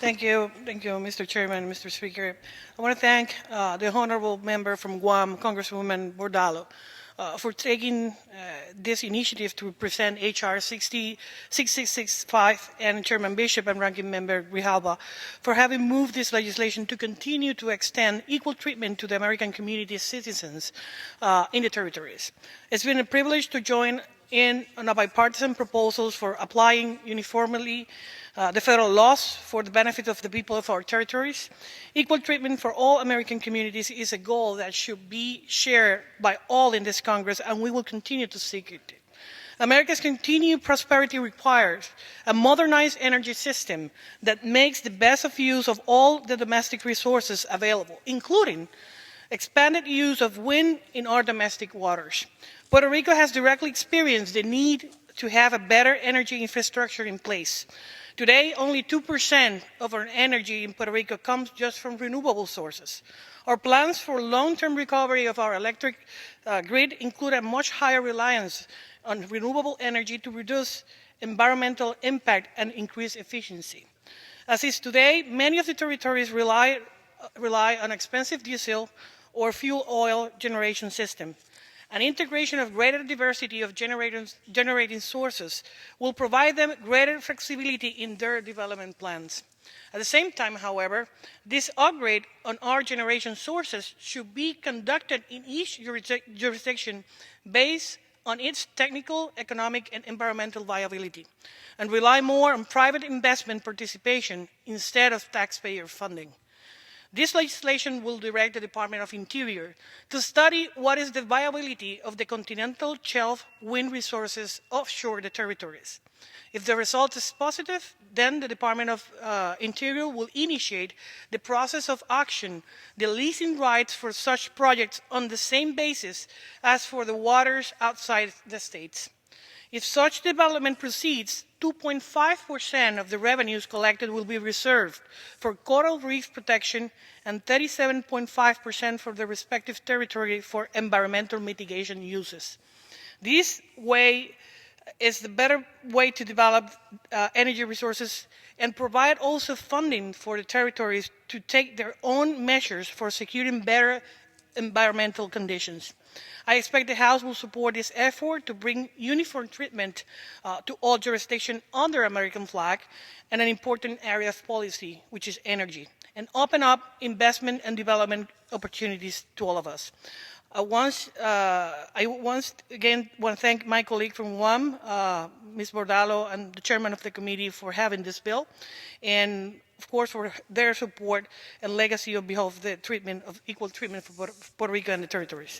Thank you, Mr. Chairman, Mr. Speaker. I want to thank the honorable member from Guam, Congresswoman Bordalo, for taking this initiative to present H.R. 6665, and Chairman Bishop and Ranking Member Grijalva for having moved this legislation to continue to extend equal treatment to the American community citizens in the territories. It's been a privilege to join in on a bipartisan proposals for applying uniformly the federal laws for the benefit of the people of our territories. Equal treatment for all American communities is a goal that should be shared by all in this Congress, and we will continue to seek it. America's continued prosperity requires a modernized energy system that makes the best of use of all the domestic resources available, including expanded use of wind in our domestic waters. Puerto Rico has directly experienced the need to have a better energy infrastructure in place. Today, only 2% of our energy in Puerto Rico comes just from renewable sources. Our plans for long-term recovery of our electric grid include a much higher reliance on renewable energy to reduce environmental impact and increase efficiency. As is today, many of the territories rely on expensive diesel or fuel oil generation system. An integration of greater diversity of generating sources will provide them greater flexibility in their development plans. At the same time, however, this upgrade on our generation sources should be conducted in each jurisdiction based on its technical, economic, and environmental viability, and rely more on private investment participation instead of taxpayer funding. This legislation will direct the Department of Interior to study what is the viability of the continental shelf wind resources offshore the territories. If the result is positive, then the Department of Interior will initiate the process of auction, the leasing rights for such projects on the same basis as for the waters outside the states. If such development proceeds, 2.5% of the revenues collected will be reserved for coral reef protection and 37.5% for the respective territory for environmental mitigation uses. This way is the better way to develop energy resources and provide also funding for the territories to take their own measures for securing better environmental conditions. I expect the House will support this effort to bring uniform treatment to all jurisdictions under American flag and an important area of policy, which is energy, and open up investment and development opportunities to all of us. I once again want to thank my colleague from Guam, Ms. Bordalo, and the chairman of the committee for having this bill, and of course for their support and legacy on behalf of the equal treatment for Puerto Rico and the territories.